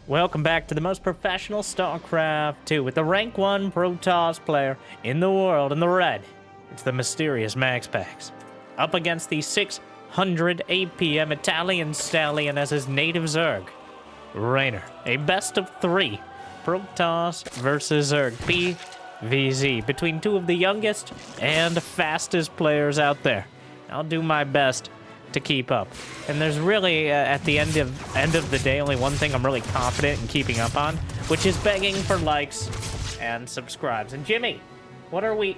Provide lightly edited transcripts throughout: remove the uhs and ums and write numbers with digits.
Welcome back to the most professional StarCraft 2 with the rank 1 Protoss player in the world in the red. It's the mysterious MaxPax's. Up against the 600 APM Italian stallion as his native Zerg, Reynor. A best of 3 Protoss versus Zerg PvZ between two of the youngest and fastest players out there. I'll do my best to keep up. And there's really, at the end of the day, only one thing I'm really confident in keeping up on, which is begging for likes and subscribes. And Jimmy, what are we...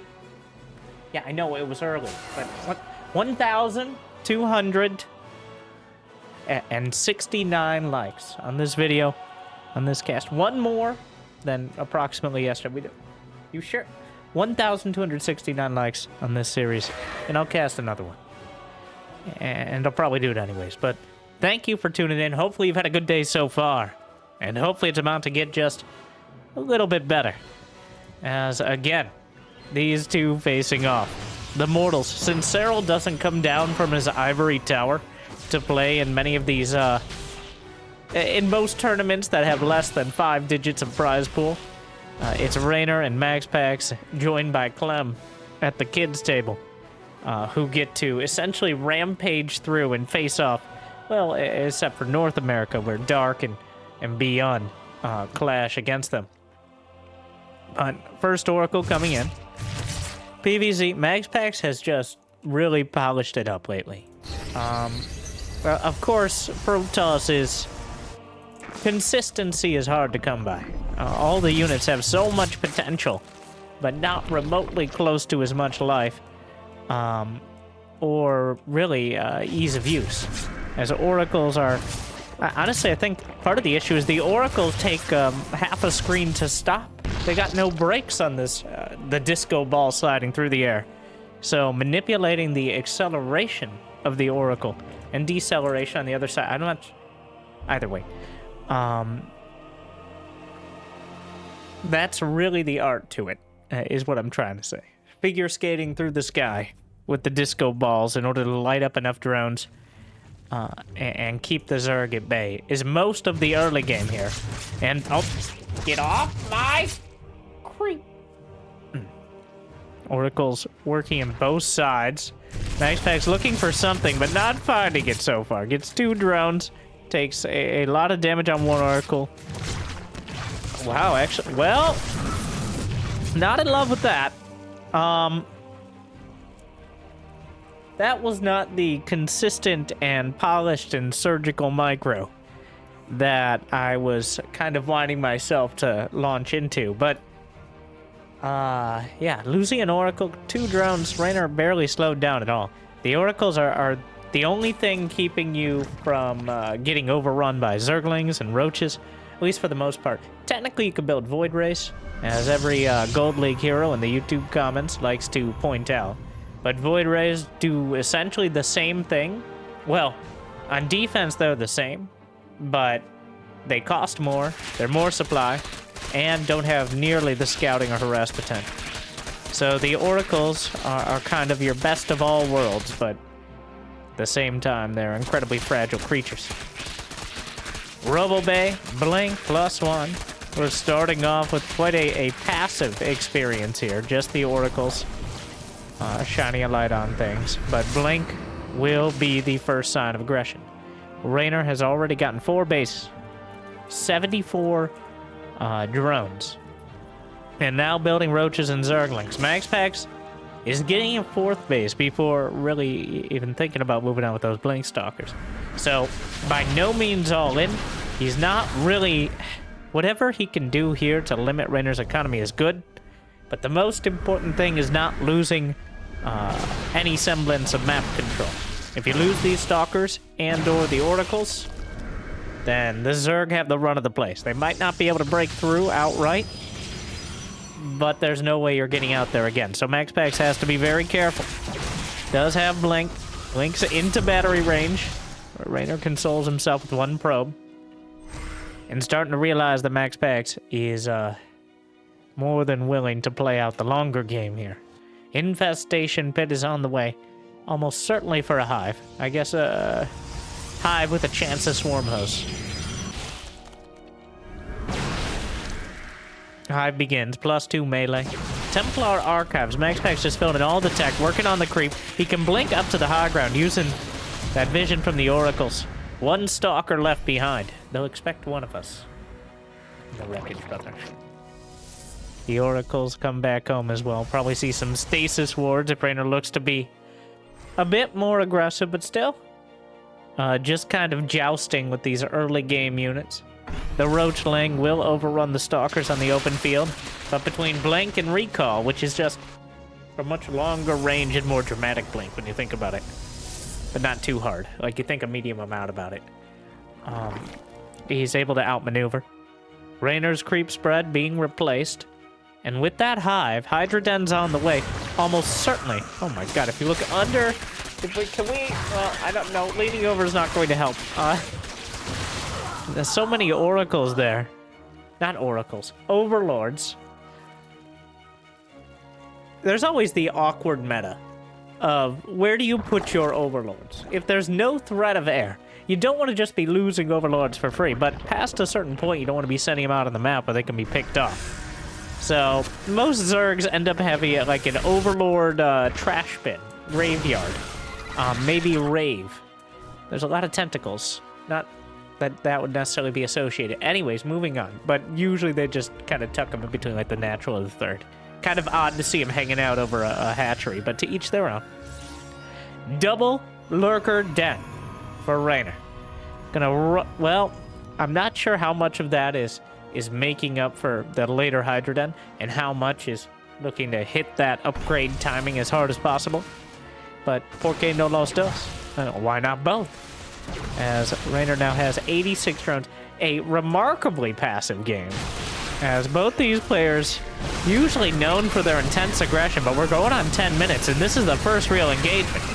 Yeah, I know it was early, but what? 1,269 likes on this video, on this cast. One more than approximately yesterday. You sure? 1,269 likes on this series, and I'll cast another one. And I'll probably do it anyways, but thank you for tuning in. Hopefully you've had a good day so far, and hopefully it's about to get just a little bit better. As, again, these two facing off. The Mortals. Since Cyril doesn't come down from his ivory tower to play in many of these, in most tournaments that have less than 5 digits of prize pool, it's Reynor and MaxPax's joined by Clem at the kids' table. Who get to essentially rampage through and face off, well, except for North America, where Dark and Beyond clash against them. But first Oracle coming in. PvZ, MaxPax's has just really polished it up lately. Of course, Protoss is... Consistency is hard to come by. All the units have so much potential, but not remotely close to as much life. Or really ease of use, as Oracles are... honestly, I think part of the issue is the Oracles take half a screen to stop. They got no brakes on this, the disco ball sliding through the air. So manipulating the acceleration of the Oracle and deceleration on the other side, I'm not... Either way. That's really the art to it, is what I'm trying to say. Figure skating through the sky with the disco balls in order to light up enough drones and keep the Zerg at bay is most of the early game here. And, oh, get off my creep. Oracle's working in both sides. MaxPax's looking for something, but not finding it so far. Gets 2 drones, takes a lot of damage on one Oracle. Wow, actually, well, not in love with that. That was not the consistent and polished and surgical micro that I was kind of wanting myself to launch into, but yeah, losing an Oracle, 2 drones, Reynor barely slowed down at all. The Oracles are the only thing keeping you from getting overrun by Zerglings and Roaches, at least for the most part. Technically, you can build Void Race, as every Gold League hero in the YouTube comments likes to point out. But Void Rays do essentially the same thing. Well, on defense they're the same, but they cost more, they're more supply, and don't have nearly the scouting or harass potential. So the Oracles are kind of your best of all worlds, but at the same time they're incredibly fragile creatures. RoboBay, Blink, +1. We're starting off with quite a passive experience here, just the Oracles. Shining a light on things, but Blink will be the first sign of aggression. Reynor has already gotten 4 bases, 74 drones, and now building Roaches and Zerglings. MaxPax's is getting a 4th base before really even thinking about moving on with those Blink Stalkers. So, by no means all in. He's not really... Whatever he can do here to limit Reynor's economy is good, but the most important thing is not losing any semblance of map control. If you lose these Stalkers and/or the Oracles, then the Zerg have the run of the place. They might not be able to break through outright, but there's no way you're getting out there again. So MaxPax's has to be very careful. Does have Blink. Blink's into battery range. Reynor consoles himself with 1 probe. And starting to realize that MaxPax's is more than willing to play out the longer game here. Infestation Pit is on the way, almost certainly for a hive. I guess a hive with a chance of swarm hosts. Hive begins, +2 melee. Templar Archives. MaxPax's just filled in all the tech, working on the creep. He can blink up to the high ground using that vision from the oracles. One stalker left behind. They'll expect one of us. The wreckage, brother. The oracles come back home as well. Probably see some stasis wards if Reynor looks to be a bit more aggressive, but still. Just kind of jousting with these early game units. The Roachling will overrun the Stalkers on the open field, but between Blink and Recall, which is just a much longer range and more dramatic Blink when you think about it, but not too hard. Like, you think a medium amount about it. He's able to outmaneuver. Reynor's creep spread being replaced, and with that Hive, Hydra Den's on the way, almost certainly. Oh my god, if you look under... well, I don't know. Leaning over is not going to help. There's so many oracles there. Not oracles. Overlords. There's always the awkward meta of where do you put your overlords? If there's no threat of air, you don't want to just be losing overlords for free, but past a certain point, you don't want to be sending them out on the map where they can be picked off. So, most Zergs end up having like an overlord trash bin, graveyard. Maybe Rave. There's a lot of tentacles. Not that would necessarily be associated. Anyways, moving on. But usually they just kind of tuck them in between like the natural and the third. Kind of odd to see them hanging out over a hatchery, but to each their own. Double Lurker Den for Reynor. Well, I'm not sure how much of that is making up for the later Hydra Den, and how much is looking to hit that upgrade timing as hard as possible. But porque no los dos? Why not both? As Reynor now has 86 drones, a remarkably passive game. As both these players, usually known for their intense aggression, but we're going on 10 minutes, and this is the first real engagement.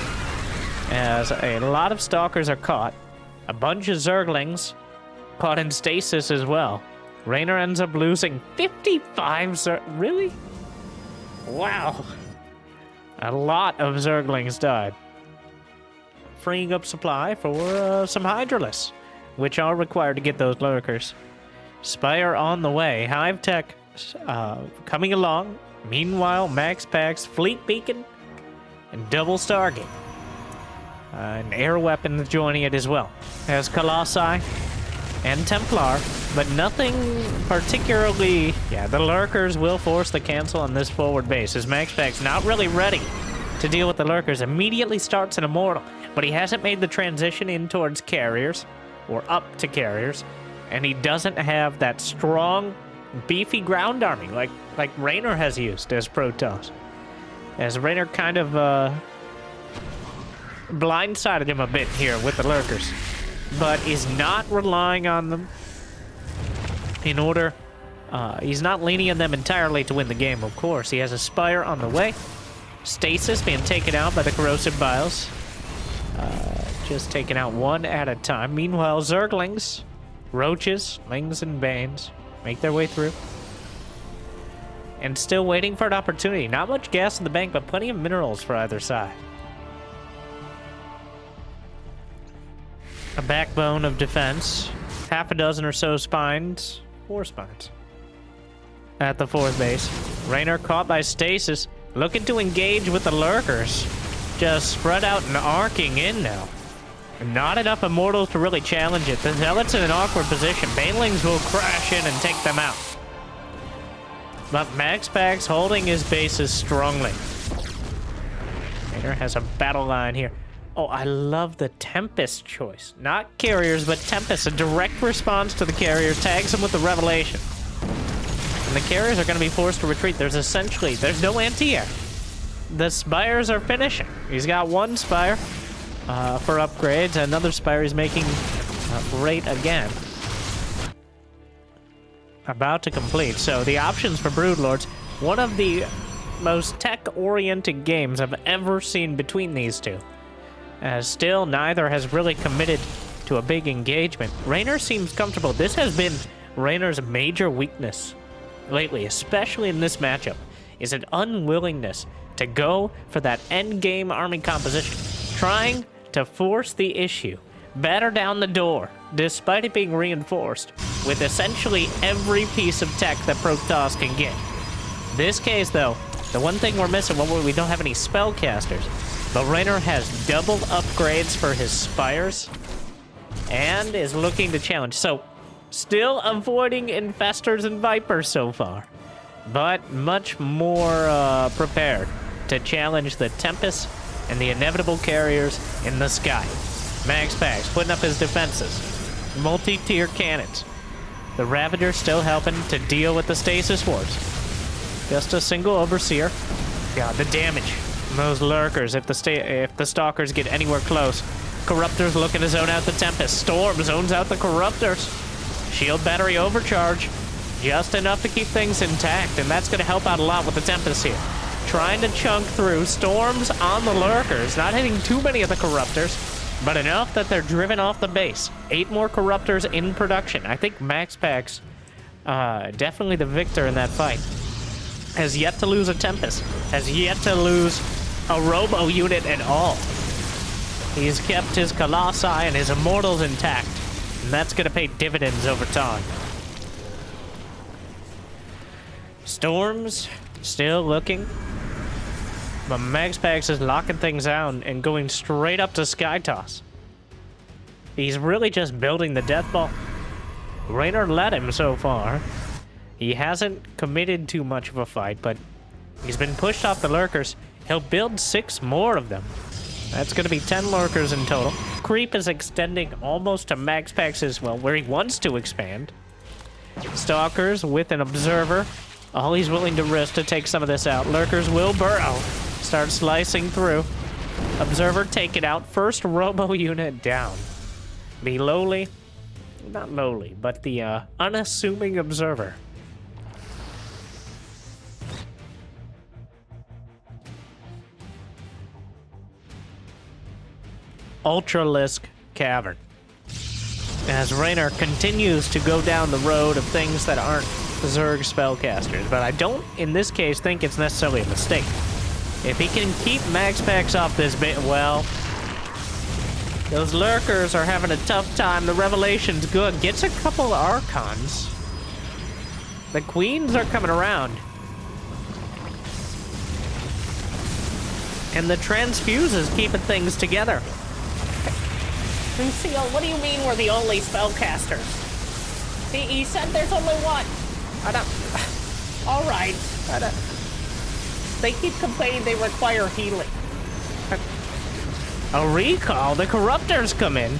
As a lot of Stalkers are caught, a bunch of Zerglings caught in stasis as well. Reynor ends up losing 55 Really? Wow. A lot of Zerglings died. Freeing up supply for some Hydralists, which are required to get those lurkers. Spire on the way. Hive Tech coming along. Meanwhile, MaxPax's Fleet Beacon and Double Stargate. An air weapon joining it as well. As Colossi and Templar, but nothing particularly... Yeah, the lurkers will force the cancel on this forward base, as MaxPax's not really ready to deal with the lurkers. Immediately starts an Immortal, but he hasn't made the transition in towards carriers, or up to carriers, and he doesn't have that strong, beefy ground army like Reynor has used as Protoss. As Reynor kind of blindsided him a bit here with the lurkers, but is not relying on them in order... he's not leaning on them entirely to win the game, of course. He has a Spire on the way. Stasis being taken out by the Corrosive Biles. Just taking out one at a time. Meanwhile, Zerglings, Roaches, Lings, and Banes make their way through. And still waiting for an opportunity. Not much gas in the bank, but plenty of minerals for either side. A backbone of defense. Half a dozen or so spines. 4 spines. At the fourth base. Reynor caught by stasis. Looking to engage with the lurkers. Just spread out and arcing in now. Not enough Immortals to really challenge it. The Zealots in an awkward position. Banelings will crash in and take them out. But MaxPax's holding his bases strongly. Reynor has a battle line here. Oh, I love the Tempest choice. Not carriers, but Tempest. A direct response to the carriers. Tags them with the Revelation. And the carriers are going to be forced to retreat. There's no anti-air. The Spires are finishing. He's got one Spire for upgrades. Another Spire he's making great again. About to complete. So the options for Broodlords, one of the most tech-oriented games I've ever seen between these two. As still, neither has really committed to a big engagement. Reynor seems comfortable. This has been Reynor's major weakness lately, especially in this matchup, is an unwillingness to go for that endgame army composition, trying to force the issue, batter down the door, despite it being reinforced, with essentially every piece of tech that Protoss can get. This case, though, the one thing we're missing, well, we don't have any spellcasters, but Reynor has double upgrades for his spires and is looking to challenge. So, still avoiding infestors and vipers so far, but much more prepared to challenge the Tempest and the inevitable carriers in the sky. MaxPax's putting up his defenses. Multi-tier cannons. The Ravager still helping to deal with the Stasis Wars. Just a single Overseer. God, the damage from those lurkers if the Stalkers get anywhere close. Corruptors looking to zone out the Tempest. Storm zones out the Corruptors. Shield battery overcharge. Just enough to keep things intact, and that's going to help out a lot with the Tempest here. Trying to chunk through. Storms on the lurkers. Not hitting too many of the Corruptors, but enough that they're driven off the base. 8 more Corruptors in production. I think MaxPax's definitely the victor in that fight. Has yet to lose a Tempest. Has yet to lose a Robo unit at all. He's kept his Colossi and his Immortals intact. And that's going to pay dividends over time. Storms still looking. But MaxPax's is locking things down and going straight up to Sky Toss. He's really just building the Death Ball. Reynor led him so far. He hasn't committed too much of a fight, but he's been pushed off the lurkers. He'll build 6 more of them. That's going to be 10 lurkers in total. Creep is extending almost to MaxPax's, well, where he wants to expand. Stalkers with an Observer. All he's willing to risk to take some of this out. Lurkers will burrow. Start slicing through. Observer take it out. First Robo unit down. The lowly, not lowly, but the unassuming Observer. Ultralisk Cavern. As Reynor continues to go down the road of things that aren't Zerg spellcasters, but I don't, in this case, think it's necessarily a mistake. If he can keep MaxPax's off this bit, well, those lurkers are having a tough time. The Revelation's good. Gets a couple Archons. The Queens are coming around. And the Transfuse is keeping things together. Lucio, what do you mean we're the only spellcasters? He said there's only one. I don't... All right. I don't... They keep complaining they require healing. A recall? The Corruptors come in,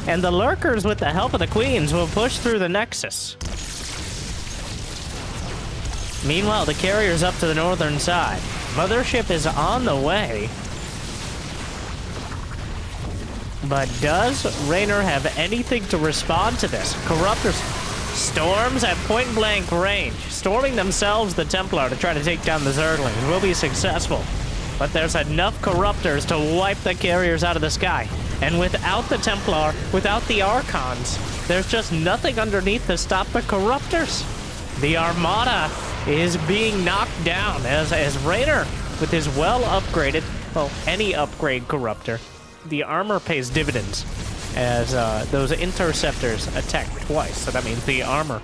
and the Lurkers, with the help of the Queens, will push through the Nexus. Meanwhile, the carrier's up to the northern side. Mothership is on the way. But does Reynor have anything to respond to this? Corruptors, Storms at point-blank range, storming themselves the Templar to try to take down the Zerglings. Will be successful, but there's enough Corruptors to wipe the carriers out of the sky. And without the Templar, without the Archons, there's just nothing underneath to stop the Corruptors. The Armada is being knocked down as Reynor, with his well-upgraded, well, any upgrade Corruptor, the armor pays dividends as those interceptors attack twice. So that means the armor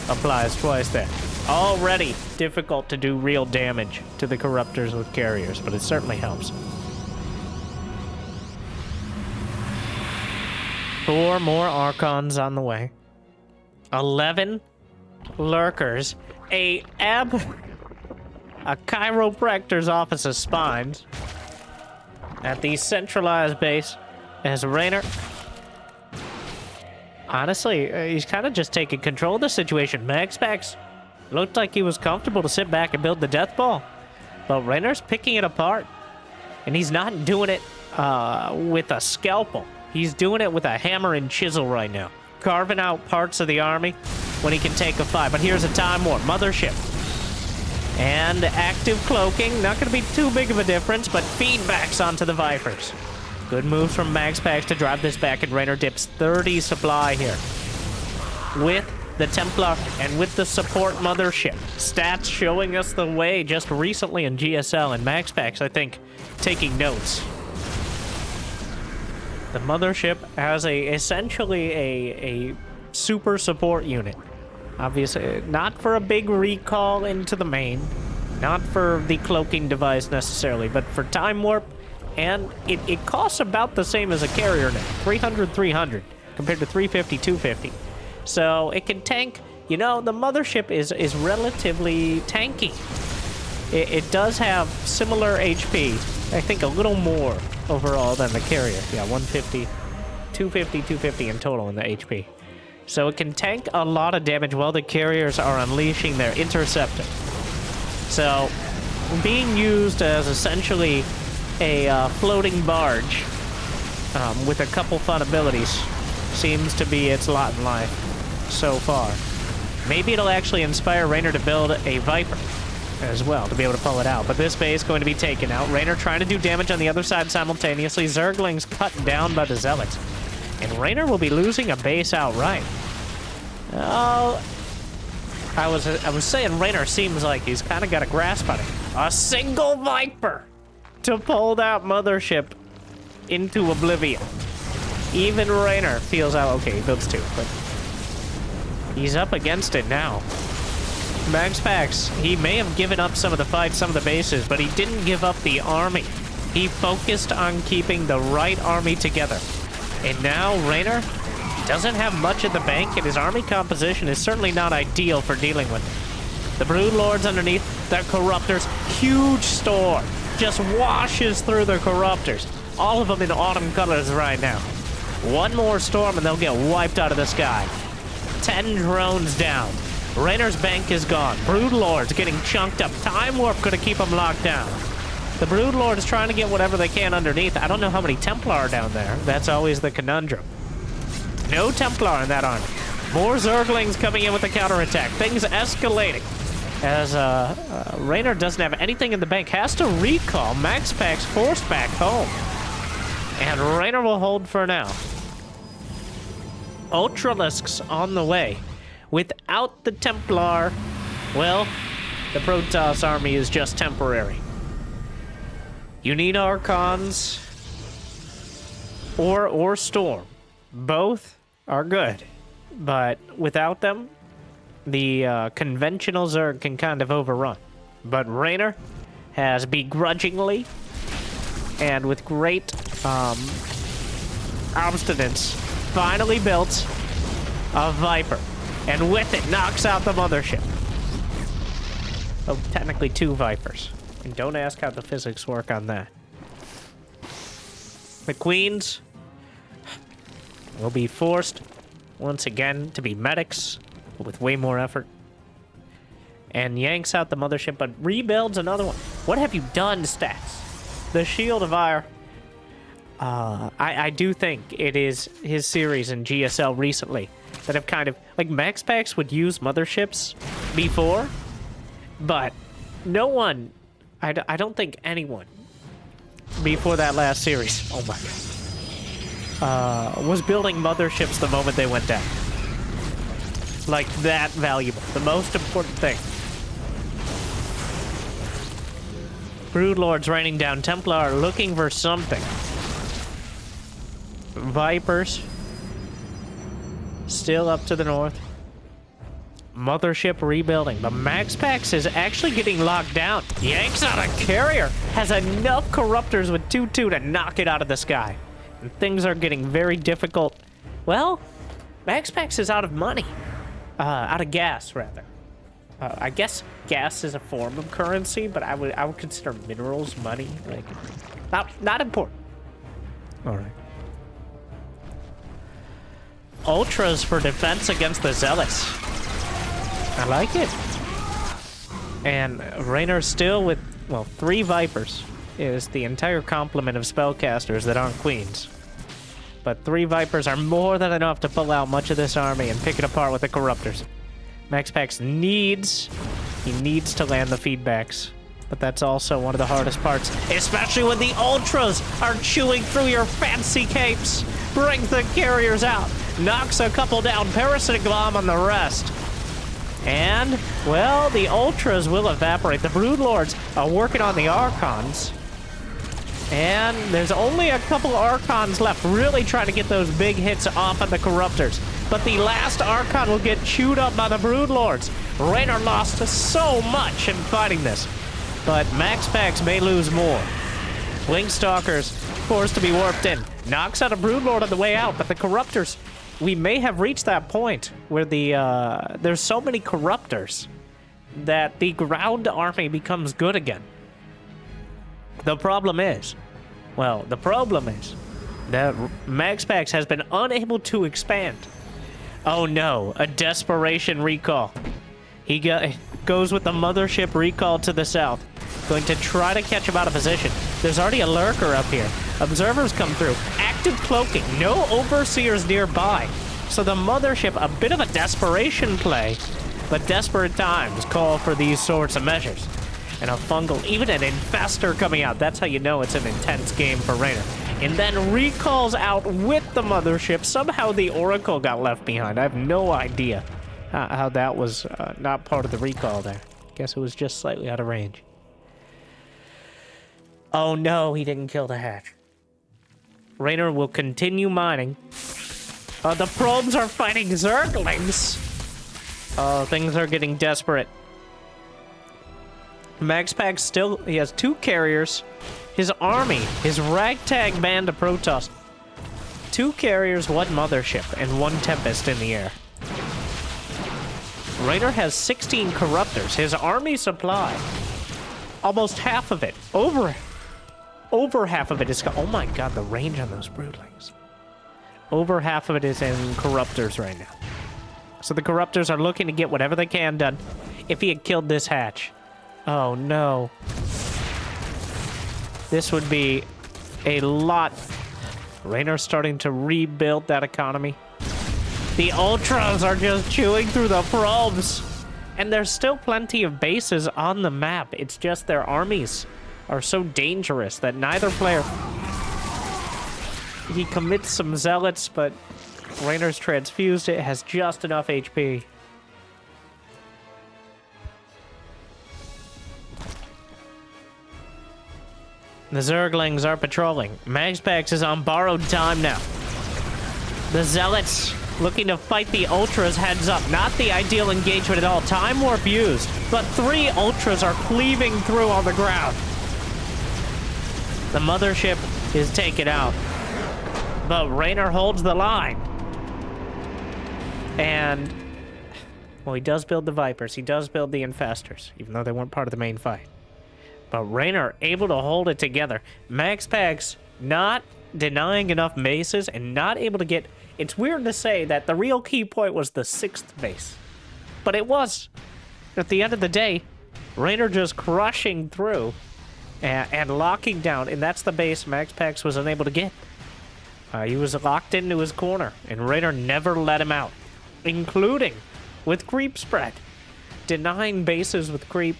applies twice there. Already difficult to do real damage to the Corruptors with carriers, but it certainly helps. 4 more Archons on the way. 11 Lurkers. A chiropractor's office of spines at the centralized base as Reynor. Honestly, he's kind of just taking control of the situation. MaxPax's looked like he was comfortable to sit back and build the death ball, but Reynor's picking it apart, and he's not doing it with a scalpel. He's doing it with a hammer and chisel right now, carving out parts of the army when he can take a fight. But here's a time war. Mothership and active cloaking, not going to be too big of a difference, but feedbacks onto the Vipers. Good moves from MaxPax's to drive this back, and Reynor dips 30 supply here with the Templar and with the support Mothership. Stats showing us the way just recently in GSL, and MaxPax's, I think, taking notes. The Mothership has essentially a super support unit. Obviously, not for a big recall into the main, not for the cloaking device necessarily, but for time warp, and it costs about the same as a carrier now, 300 compared to 350, 250. So it can tank, you know, the mothership is relatively tanky. It does have similar HP, I think a little more overall than the carrier. Yeah, 150, 250, 250 in total in the HP. So it can tank a lot of damage while the carriers are unleashing their interceptor. So being used as essentially a floating barge with a couple fun abilities seems to be its lot in life so far. Maybe it'll actually inspire Reynor to build a Viper as well to be able to pull it out. But this base going to be taken out. Reynor trying to do damage on the other side simultaneously. Zerglings cut down by the Zealots. And Reynor will be losing a base outright. Oh, I was saying Reynor seems like he's kind of got a grasp on it. A single Viper to pull that mothership into oblivion. Even Reynor feels out. Okay, he builds two, but he's up against it now. MaxPax's, he may have given up some of the fights, some of the bases, but he didn't give up the army. He focused on keeping the right army together. And now Reynor doesn't have much at the bank, and his army composition is certainly not ideal for dealing with. The Broodlords underneath, the Corruptors, huge storm just washes through the Corruptors. All of them in autumn colors right now. One more storm and they'll get wiped out of the sky. 10 drones down. Reynor's bank is gone. Broodlords getting chunked up. Time Warp gonna keep them locked down. The Broodlords trying to get whatever they can underneath. I don't know how many Templar are down there. That's always the conundrum. No Templar in that army. More Zerglings coming in with the counterattack. Things escalating. As Reynor doesn't have anything in the bank. Has to recall. MaxPax's forced back home. And Reynor will hold for now. Ultralisks on the way. Without the Templar, well, the Protoss army is just temporary. You need Archons or Storm. Both are good, but without them, the conventional Zerg can kind of overrun. But Reynor has begrudgingly and with great obstinance finally built a Viper. And with it, knocks out the mothership. Oh, technically 2 Vipers. And don't ask how the physics work on that. The Queens will be forced, once again, to be medics, with way more effort. And yanks out the mothership, but rebuilds another one. What have you done, Stats? The Shield of Ire. I do think it is his series in GSL recently that have kind of, like, MaxPax's would use motherships before, but no one, I don't think anyone before that last series, oh my god, was building motherships the moment they went down. Like, that valuable, the most important thing. Broodlords raining down. Templar looking for something. Vipers still up to the north. Mothership rebuilding. But MaxPax's is actually getting locked down. Yanks out a carrier. Has enough Corruptors with 2-2 to knock it out of the sky. And things are getting very difficult. Well, MaxPax's is out of money. Out of gas, rather. I guess gas is a form of currency, but I would consider minerals money. Like, not important. All right. Ultras for defense against the Zealots. I like it. And Reynor still with, well, 3 Vipers is the entire complement of spellcasters that aren't Queens. But 3 Vipers are more than enough to pull out much of this army and pick it apart with the Corruptors. MaxPax's needs to land the feedbacks. But that's also one of the hardest parts, especially when the Ultras are chewing through your fancy capes. Brings the carriers out. Knocks a couple down. Parasitic bomb on the rest. And, well, the Ultras will evaporate. The Broodlords are working on the Archons. And there's only a couple Archons left, really trying to get those big hits off on the Corruptors. but the last Archon will get chewed up by the Broodlords. Reynor lost so much in fighting this, but MaxPax may lose more. Winterstalkers forced to be warped in. Knocks out a Broodlord on the way out, but the Corruptors, we may have reached that point where there's so many Corruptors that the ground army becomes good again. The problem is that MaxPax has been unable to expand. Oh no, a desperation recall. He goes with the mothership recall to the south. Going to try to catch him out of position. There's already a lurker up here. Observers come through. Active cloaking. No overseers nearby. So the mothership, a bit of a desperation play, but desperate times call for these sorts of measures. And a fungal, even an infestor coming out. That's how you know it's an intense game for Reynor. And then recalls out with the mothership. Somehow the Oracle got left behind. I have no idea how that was not part of the recall there. Guess it was just slightly out of range. Oh no, he didn't kill the hatch. Reynor will continue mining. The probes are fighting Zerglings. Oh, things are getting desperate. MaxPax still, he has 2 carriers. His army, his ragtag band of Protoss. 2 carriers, 1 mothership, and 1 Tempest in the air. Reynor has 16 Corruptors. His army supply, almost half of it, over half of it is, oh my god, the range on those Broodlings. Over half of it is in Corruptors right now. So the Corruptors are looking to get whatever they can done. If he had killed this hatch. Oh no. This would be a lot. Reynor's starting to rebuild that economy. The Ultras are just chewing through the probes. And there's still plenty of bases on the map. It's just their armies are so dangerous that neither player... He commits some zealots, but Reynor's transfused it, has just enough HP. The Zerglings are patrolling. MaxPax is on borrowed time now. The Zealots looking to fight the Ultras heads up. Not the ideal engagement at all. Time warp used, but 3 Ultras are cleaving through on the ground. The mothership is taken out, but Reynor holds the line. And, well, he does build the Vipers. He does build the Infestors, even though they weren't part of the main fight. But Reynor able to hold it together. MaxPax not denying enough bases and not able to get... It's weird to say that the real key point was the 6th base. But it was. At the end of the day, Reynor just crushing through and locking down. And that's the base MaxPax was unable to get. He was locked into his corner, and Reynor never let him out, including with creep spread. Denying bases with creep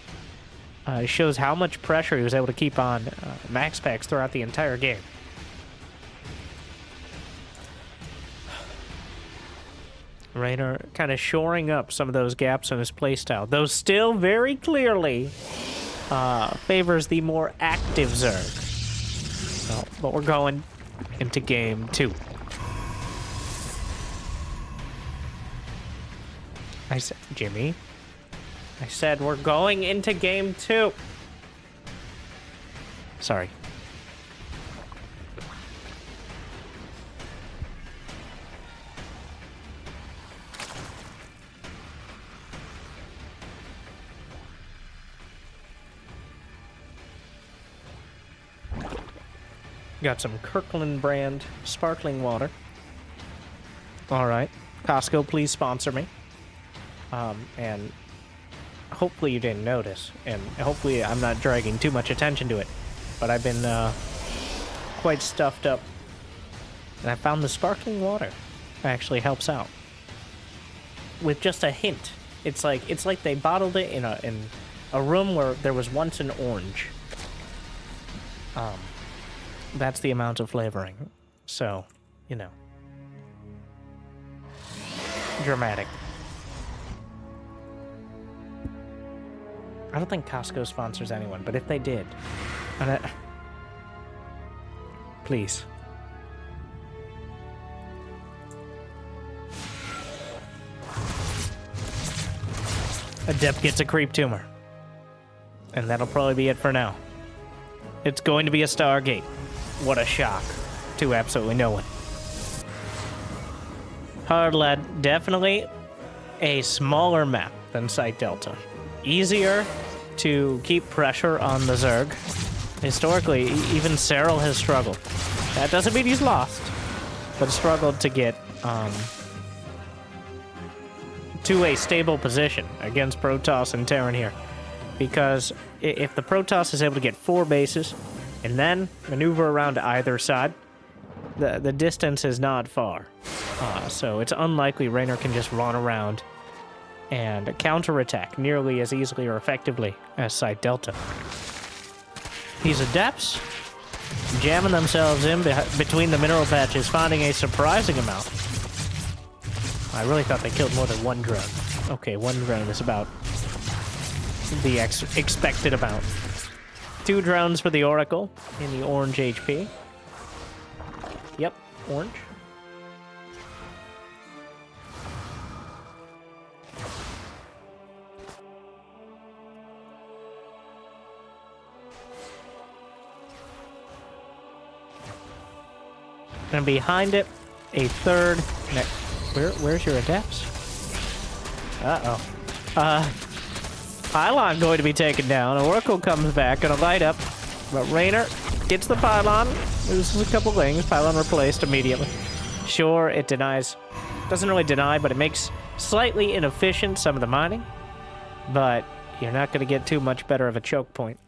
shows how much pressure he was able to keep on MaxPax throughout the entire game. Reynor kind of shoring up some of those gaps in his playstyle, though still very clearly favors the more active Zerg. Oh, but we're going into game 2. I said, Jimmy, I said we're going into game 2. Sorry. Got some Kirkland brand sparkling water. All right. Costco, please sponsor me. And hopefully you didn't notice, and hopefully I'm not dragging too much attention to it, but I've been quite stuffed up, and I found the sparkling water actually helps out with just a hint. It's like they bottled it in a room where there was once an orange. That's the amount of flavoring. So, you know. Dramatic. I don't think Costco sponsors anyone, but if they did, please. Adept gets a creep tumor. And that'll probably be it for now. It's going to be a Stargate. What a shock to absolutely no one. Hard Lead, definitely a smaller map than Site Delta. Easier to keep pressure on the Zerg. Historically, even Cyril has struggled. That doesn't mean he's lost, but struggled to get to a stable position against Protoss and Terran here. Because if the Protoss is able to get 4 bases and then maneuver around either side, the distance is not far. So it's unlikely Reynor can just run around and counterattack nearly as easily or effectively as Site Delta. These Adepts jamming themselves in between the mineral patches, finding a surprising amount. I really thought they killed more than 1 drone. Okay, 1 drone is about the expected amount. 2 drones for the Oracle in the orange HP. Yep, orange. And behind it, a 3rd. Where's your Adepts? Uh-oh. Pylon going to be taken down. Oracle comes back, gonna light up. But Reynor gets the Pylon. Loses a couple things. Pylon replaced immediately. Sure, it denies. Doesn't really deny, but it makes slightly inefficient some of the mining. But you're not gonna get too much better of a choke point.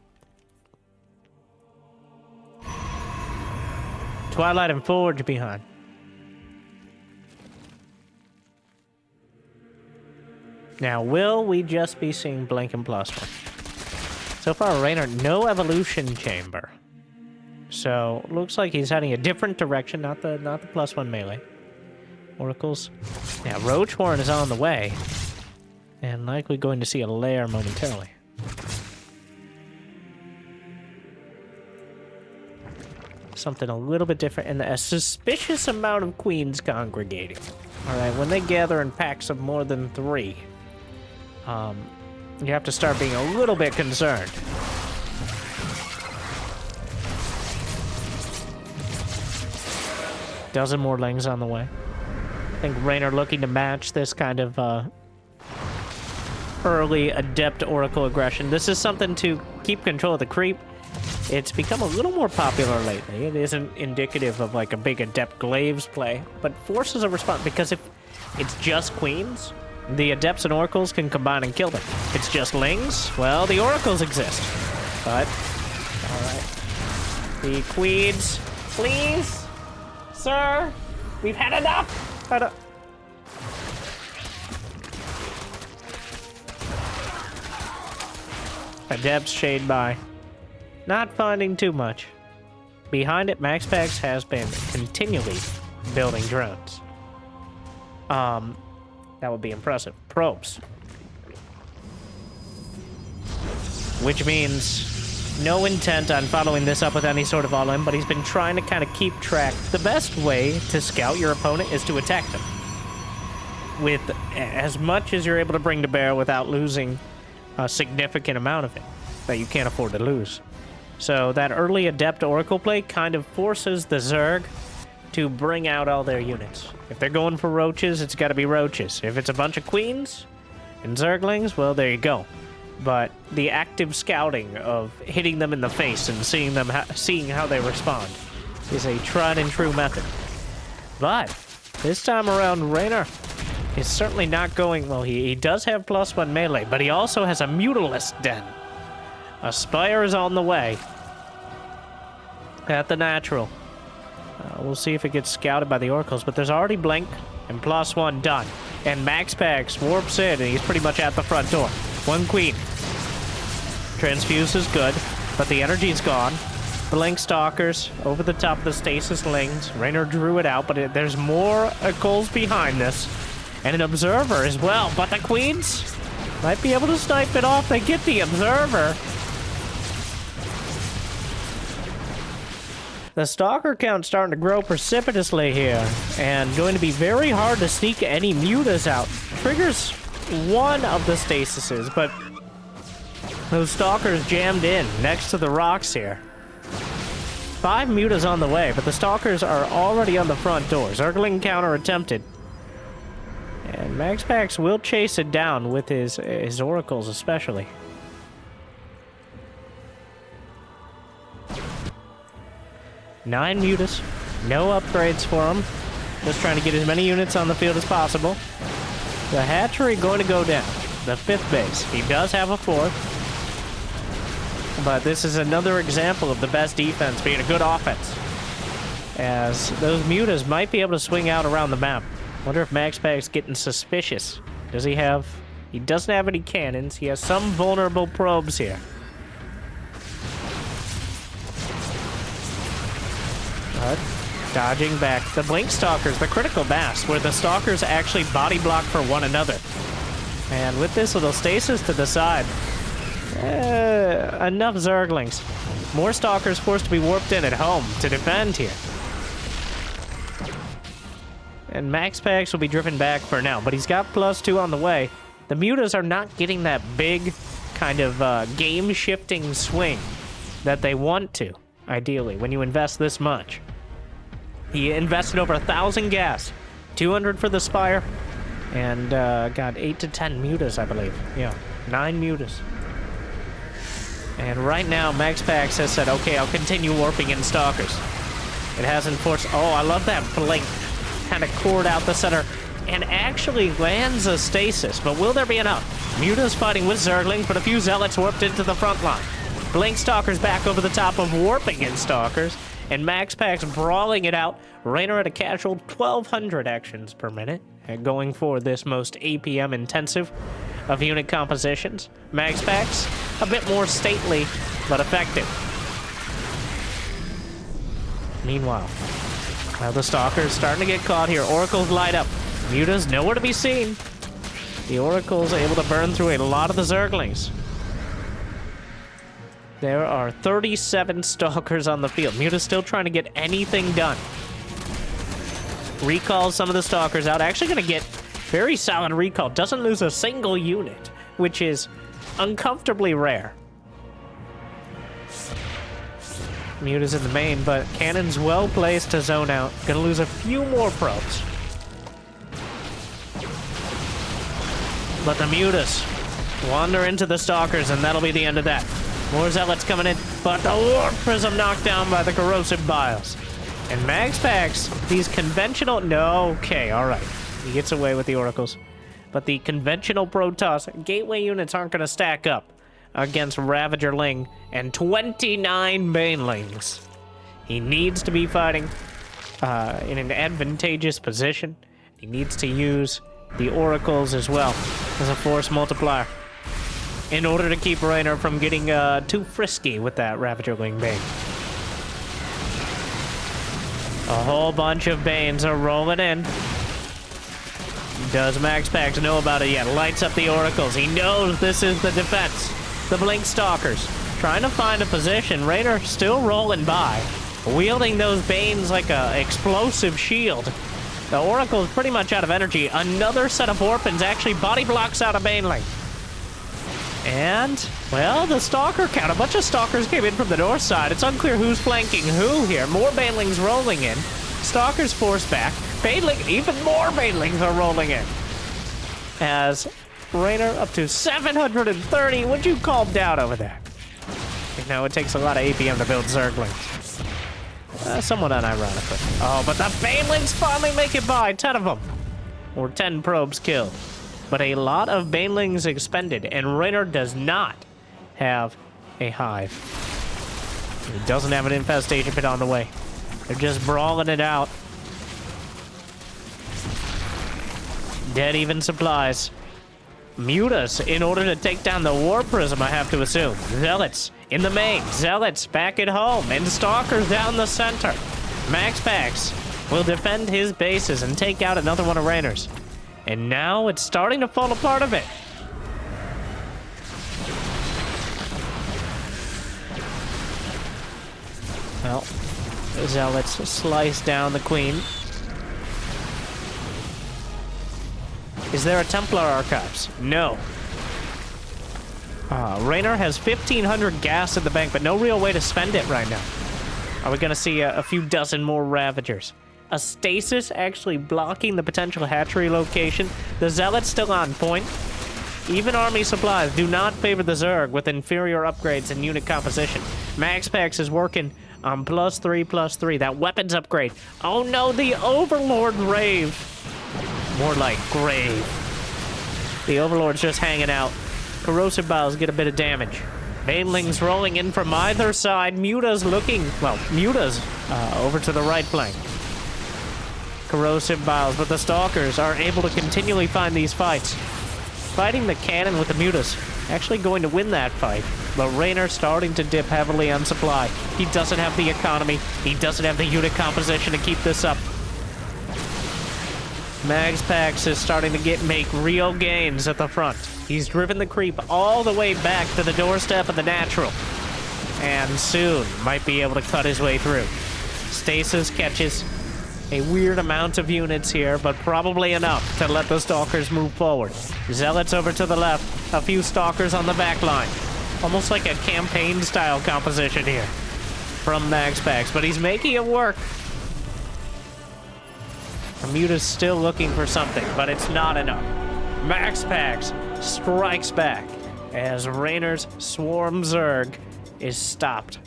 Twilight and Forge behind. Now, will we just be seeing Blink and +1? So far, Reynor, no evolution chamber. So, looks like he's heading a different direction, not the +1 melee. Oracles. Now, Roach Horn is on the way. And likely going to see a lair momentarily. Something a little bit different, and a suspicious amount of queens congregating. Alright, when they gather in packs of more than 3, you have to start being a little bit concerned. Dozen more Lings on the way. I think Reynor looking to match this kind of early Adept Oracle aggression. This is something to keep control of the creep. It's become a little more popular lately. It isn't indicative of like a big Adept Glaives play, but forces a response, because if it's just queens, the Adepts and Oracles can combine and kill them. If it's just Lings, well, the Oracles exist. But, alright. The queens, please? Sir? We've had enough! Adepts shade by. Not finding too much. Behind it, MaxPax's has been continually building drones. That would be impressive. Probes. Which means no intent on following this up with any sort of all-in, but he's been trying to kind of keep track. The best way to scout your opponent is to attack them with as much as you're able to bring to bear without losing a significant amount of it that you can't afford to lose. So that early Adept Oracle play kind of forces the Zerg to bring out all their units. If they're going for roaches, it's got to be roaches. If it's a bunch of queens and Zerglings, well, there you go. But the active scouting of hitting them in the face and seeing how they respond is a tried and true method. But this time around, Reynor is certainly not going... Well, he does have +1 melee, but he also has a Mutalisk Den. A Spire is on the way. At the natural. We'll see if it gets scouted by the Oracles, but there's already Blink and +1 done. And MaxPax's warps in, and he's pretty much at the front door. 1 queen. Transfuse is good, but the energy's gone. Blink Stalkers over the top of the Stasis Lings. Reynor drew it out, but there's more goals behind this. And an Observer as well, but the queens might be able to snipe it off. They get the Observer. The Stalker count starting to grow precipitously here, and going to be very hard to sneak any mutas out. Triggers one of the stasises, but those stalkers jammed in next to the rocks here. 5 mutas on the way, but the stalkers are already on the front door. Zergling counter attempted. And MaxPax will chase it down with his oracles especially. Nine mutas. No upgrades for him. Just trying to get as many units on the field as possible. The hatchery going to go down. The 5th base. He does have a 4th. But this is another example of the best defense being a good offense. As those mutas might be able to swing out around the map. Wonder if MaxPax's getting suspicious. Does he have... He doesn't have any cannons. He has some vulnerable probes here. But dodging back. The Blink Stalkers, the critical mass, where the Stalkers actually body block for one another. And with this little stasis to the side, enough Zerglings. More Stalkers forced to be warped in at home to defend here. And MaxPax will be driven back for now, but he's got +2 on the way. The mutas are not getting that big kind of game-shifting swing that they want to, ideally, when you invest this much. He invested over 1,000 gas, 200 for the Spire, and got 8 to 10 mutas, I believe. Yeah, 9 mutas. And right now, MaxPax has said, okay, I'll continue warping in Stalkers. It hasn't forced... Oh, I love that blink. Kind of cored out the center and actually lands a stasis, but will there be enough? Muta's fighting with Zerglings, but a few Zealots warped into the front line. Blink Stalkers back over the top of warping in Stalkers, and MaxPax brawling it out. Reynor at a casual 1,200 actions per minute, and going for this most APM intensive of unit compositions. MaxPax, a bit more stately, but effective. Meanwhile, now the Stalkers starting to get caught here. Oracles light up. Muta's nowhere to be seen. The Oracle's able to burn through a lot of the Zerglings. There are 37 Stalkers on the field. Muta's still trying to get anything done. Recalls some of the Stalkers out. Actually going to get very solid recall. Doesn't lose a single unit, which is uncomfortably rare. Muta's in the main, but Cannon's well placed to zone out. Gonna lose a few more probes. But the Mutas wander into the Stalkers, and that'll be the end of that. More Zealots coming in, but the Warp Prism knocked down by the Corrosive Biles. And MaxPax, these conventional... No, okay, alright. He gets away with the Oracles. But the conventional Protoss gateway units aren't gonna stack up against Ravagerling and 29 Banelings. He needs to be fighting in an advantageous position. He needs to use the Oracles as well as a force multiplier in order to keep Reynor from getting too frisky with that Ravagerling Bane. A whole bunch of Banes are rolling in. Does MaxPax know about it yet? Lights up the Oracles. He knows this is the defense. The Blink Stalkers trying to find a position. Reynor still rolling by, wielding those Banes like a explosive shield. The Oracle's pretty much out of energy. Another set of Orphans actually body blocks out a Baneling. And, well, the Stalker count. A bunch of Stalkers came in from the north side. It's unclear who's flanking who here. More Banelings rolling in. Stalkers forced back. Baneling, even more Banelings are rolling in. As Reynor up to 730. Would you calm down over there? You know, it takes a lot of APM to build Zerglings. Somewhat unironically. Oh, but the Banelings finally make it by. 10 of them. Or 10 probes killed. But a lot of Banelings expended, and Reynor does not have a hive. He doesn't have an infestation pit on the way. They're just brawling it out. Dead even supplies. Mutas in order to take down the War Prism, I have to assume. Zealots in the main. Zealots back at home. And Stalkers down the center. MaxPax will defend his bases and take out another one of Reynor's. And now it's starting to fall apart a bit. Well, the Zealots slice down the Queen. Is there a Templar Archives? No. Reynor has 1,500 gas in the bank, but no real way to spend it right now. Are we going to see a few dozen more Ravagers? A stasis actually blocking the potential hatchery location. The Zealot's still on point. Even army supplies do not favor the Zerg with inferior upgrades in unit composition. MaxPax's is working on +3/+3. That weapons upgrade. Oh no, the Overlord Rave. More like grave. The Overlord's just hanging out. Corrosive Biles get a bit of damage. Banelings rolling in from either side. Muta's looking, well, Muta's over to the right flank. Corrosive Biles, but the Stalkers are able to continually find these fights. Fighting the cannon with the Mutas. Actually going to win that fight. But Reynor starting to dip heavily on supply. He doesn't have the economy. He doesn't have the unit composition to keep this up. MaxPax's is starting to make real gains at the front. He's driven the creep all the way back to the doorstep of the natural. And soon might be able to cut his way through. Stasis catches a weird amount of units here, but probably enough to let the Stalkers move forward. Zealots over to the left, a few Stalkers on the back line. Almost like a campaign-style composition here from MaxPax's, but he's making it work. Muta's still looking for something, but it's not enough. MaxPax's strikes back as Reynor's Swarm Zerg is stopped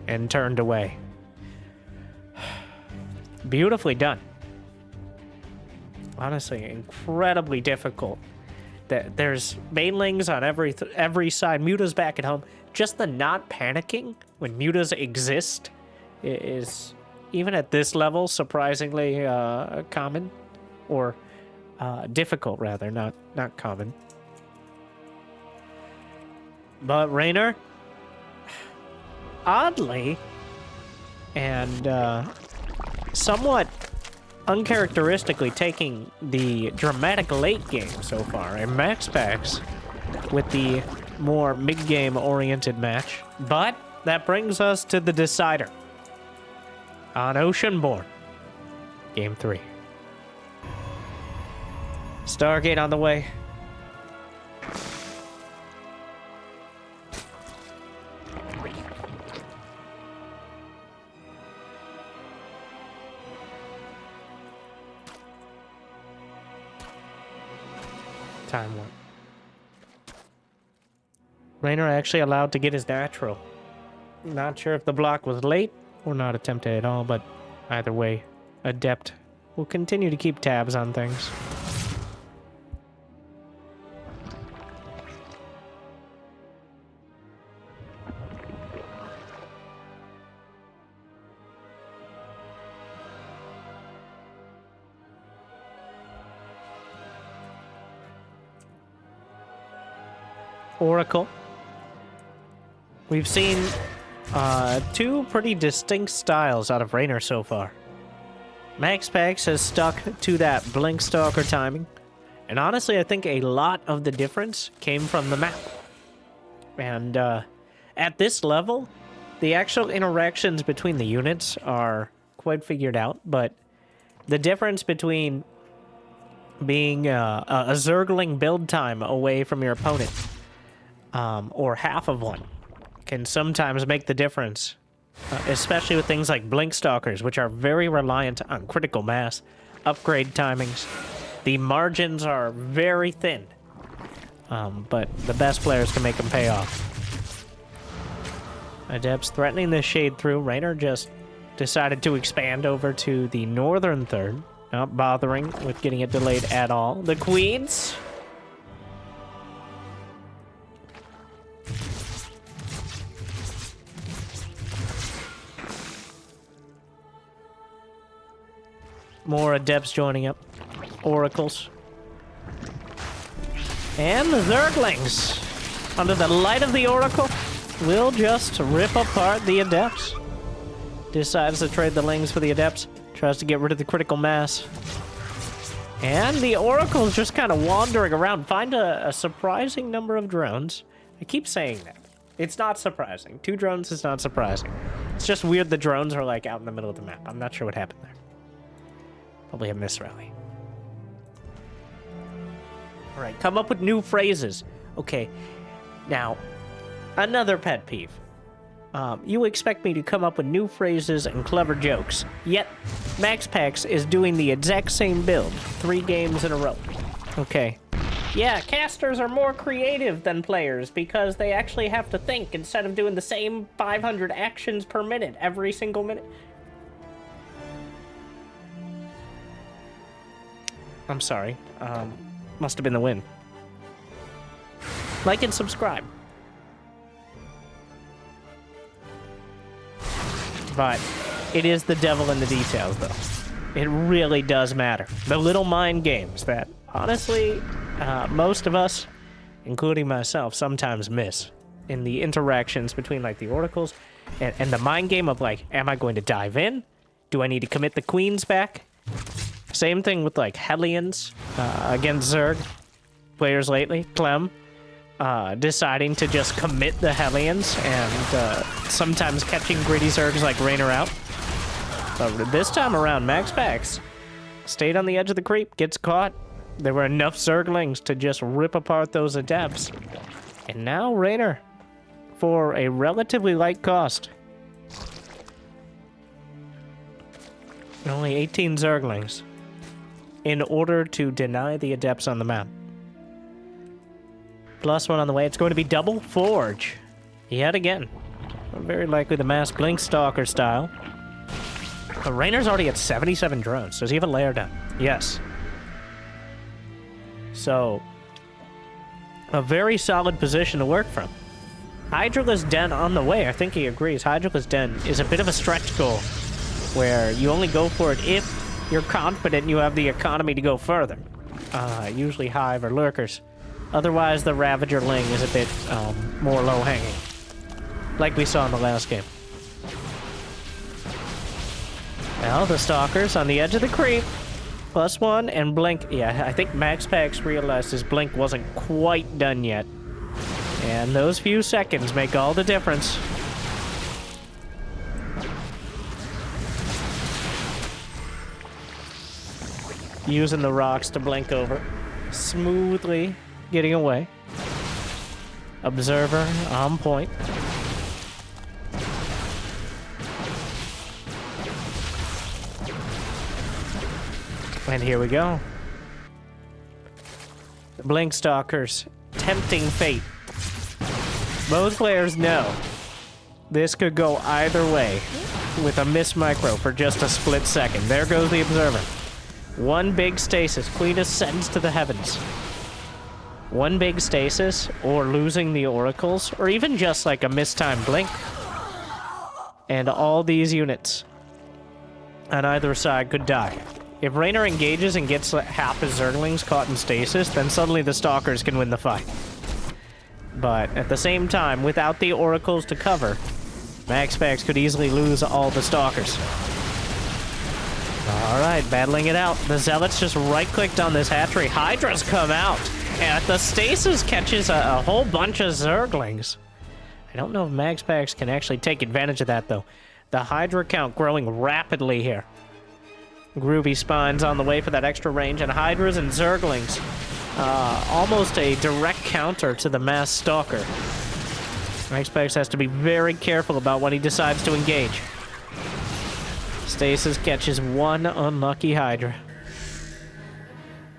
and turned away. Beautifully done. Honestly, incredibly difficult. There's banelings on every side. Muta's back at home. Just the not panicking when Mutas exist is, even at this level, surprisingly common. Or difficult, rather, not common. But Reynor, oddly, and somewhat uncharacteristically taking the dramatic late game so far, and MaxPax's with the more mid-game oriented match. But that brings us to the decider on Oceanborn, Game 3. Stargate on the way. Time warp. Reynor actually allowed to get his natural. Not sure if the block was late or not attempted at all, but either way, Adept will continue to keep tabs on things. Oracle. We've seen two pretty distinct styles out of Reynor so far. MaxPax's has stuck to that Blink Stalker timing, and honestly, I think a lot of the difference came from the map. And at this level, the actual interactions between the units are quite figured out, but the difference between being a Zergling build time away from your opponent or half of one can sometimes make the difference, especially with things like Blink Stalkers, which are very reliant on critical mass, upgrade timings. The margins are very thin, but the best players can make them pay off. Adepts threatening the shade through. Reynor just decided to expand over to the northern third, not bothering with getting it delayed at all. The Queens. More Adepts joining up. Oracles. And the Zerglings, under the light of the Oracle, will just rip apart the Adepts. Decides to trade the Lings for the Adepts. Tries to get rid of the critical mass. And the Oracle's just kind of wandering around. Find a surprising number of drones. I keep saying that. It's not surprising. 2 drones is not surprising. It's just weird the drones are like out in the middle of the map. I'm not sure what happened there. Probably a misrally. All right, come up with new phrases. Okay, now, another pet peeve. You expect me to come up with new phrases and clever jokes, yet MaxPax's is doing the exact same build 3 games in a row. Okay. Yeah, casters are more creative than players because they actually have to think instead of doing the same 500 actions per minute every single minute. I'm sorry. Must have been the wind. Like and subscribe. But it is the devil in the details, though. It really does matter. The little mind games that, honestly, most of us, including myself, sometimes miss in the interactions between, like, the oracles and the mind game of, like, am I going to dive in? Do I need to commit the queens back? Same thing with, like, Hellions against Zerg players lately. Clem deciding to just commit the Hellions and sometimes catching greedy Zergs like Reynor out. But this time around, MaxPax's stayed on the edge of the creep, gets caught. There were enough Zerglings to just rip apart those Adepts. And now Reynor, for a relatively light cost. Only 18 Zerglings in order to deny the Adepts on the map. +1 on the way. It's going to be double Forge. Yet again. Very likely the mass Blink Stalker style. But Reynor's already at 77 drones. Does he have a layer down? Yes. So, a very solid position to work from. Hydralisk Den on the way. I think he agrees. Hydralisk Den is a bit of a stretch goal, where you only go for it if you're confident you have the economy to go further. Usually Hive or Lurkers. Otherwise, the Ravager Ling is a bit more low-hanging, like we saw in the last game. Now, the Stalkers on the edge of the creep. +1 and Blink. Yeah, I think MaxPax's realized his Blink wasn't quite done yet. And those few seconds make all the difference. Using the rocks to blink over. Smoothly getting away. Observer on point. And here we go. The Blink Stalkers, tempting fate. Both players know this could go either way with a miss micro for just a split second. There goes the Observer. One big stasis. Queen ascends to the heavens. One big stasis, or losing the oracles, or even just like a mistimed blink. And all these units on either side could die. If Reynor engages and gets half his Zerglings caught in stasis, then suddenly the Stalkers can win the fight. But at the same time, without the oracles to cover, MaxPax's could easily lose all the Stalkers. Alright, battling it out. The Zealots just right-clicked on this hatchery. Hydras come out, and the stasis catches a whole bunch of Zerglings. I don't know if MaxPax's can actually take advantage of that, though. The Hydra count growing rapidly here. Groovy Spines on the way for that extra range, and Hydras and Zerglings. Almost a direct counter to the mass Stalker. MaxPax's has to be very careful about when he decides to engage. Stasis catches one unlucky Hydra.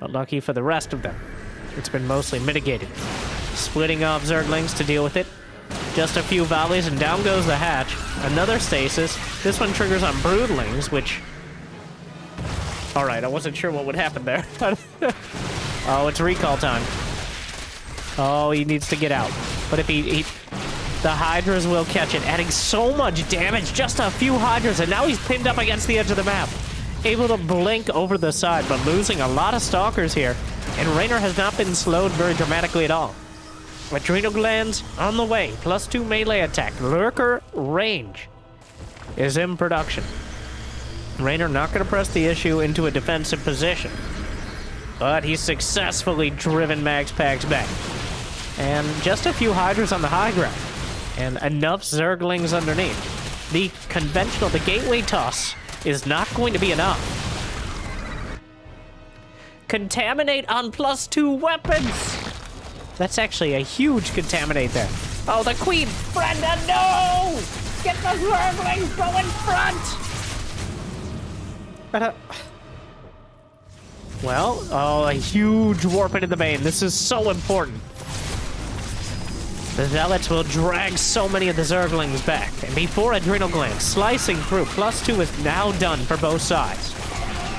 But lucky for the rest of them, it's been mostly mitigated. Splitting off Zerglings to deal with it. Just a few volleys and down goes the hatch. Another stasis. This one triggers on Broodlings, which... Alright, I wasn't sure what would happen there. Oh, it's recall time. Oh, he needs to get out. But if he... The Hydras will catch it, adding so much damage. Just a few Hydras, and now he's pinned up against the edge of the map. Able to blink over the side, but losing a lot of Stalkers here. And Reynor has not been slowed very dramatically at all. Adrenal Glands on the way. +2 melee attack. Lurker range is in production. Reynor not going to press the issue into a defensive position. But he's successfully driven MaxPax's back. And just a few Hydras on the high ground. And enough Zerglings underneath. The conventional, the gateway toss is not going to be enough. contaminate on +2 weapons. That's actually a huge contaminate there. Oh, the queen! Brenda, no! Get the Zerglings, go in front! But, well, oh, a huge warp into the main. This is so important. The Zealots will drag so many of the Zerglings back. And before Adrenal Gland, slicing through, +2 is now done for both sides.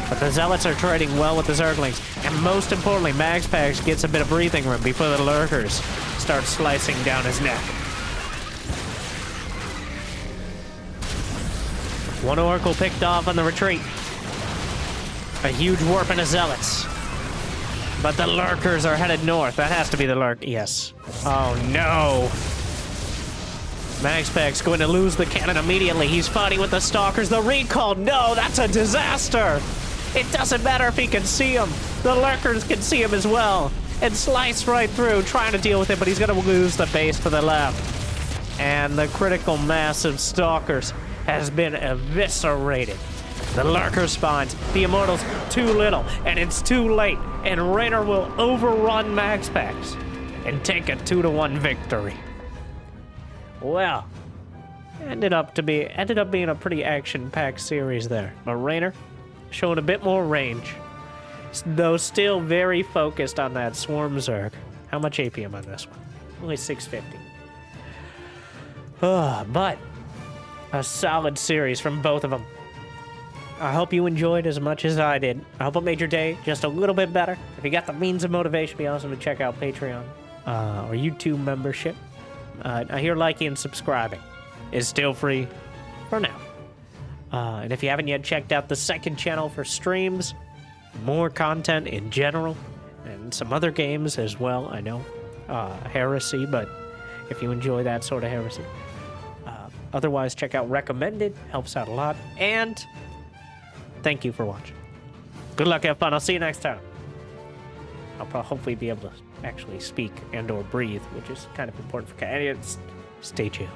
But the Zealots are trading well with the Zerglings. And most importantly, MaxPax's gets a bit of breathing room before the Lurkers start slicing down his neck. One Oracle picked off on the retreat. A huge warp into Zealots. But the Lurkers are headed north. That has to be the Lurk. Yes. Oh, no. MaxPax's going to lose the cannon immediately. He's fighting with the Stalkers. The recall. No, that's a disaster. It doesn't matter if he can see him. The Lurkers can see him as well. And slice right through, trying to deal with it, but he's going to lose the base to the left. And the critical mass of Stalkers has been eviscerated. The Lurker spawns, the Immortals, too little, and it's too late, and Reynor will overrun MaxPax's and take a 2-1 victory. Well, ended up being a pretty action-packed series there. But Reynor showing a bit more range, though still very focused on that Swarm Zerg. How much APM on this one? Only 650. But a solid series from both of them. I hope you enjoyed as much as I did. I hope it made your day just a little bit better. If you got the means of motivation, it'd be awesome to check out Patreon or YouTube membership. I hear liking and subscribing is still free for now. And if you haven't yet checked out the second channel for streams, more content in general, and some other games as well, I know. Heresy, but if you enjoy that sort of heresy. Otherwise, check out Recommended. Helps out a lot. And thank you for watching. Good luck, have fun. I'll see you next time. I'll hopefully be able to actually speak and or breathe, which is kind of important for candidates. Stay tuned.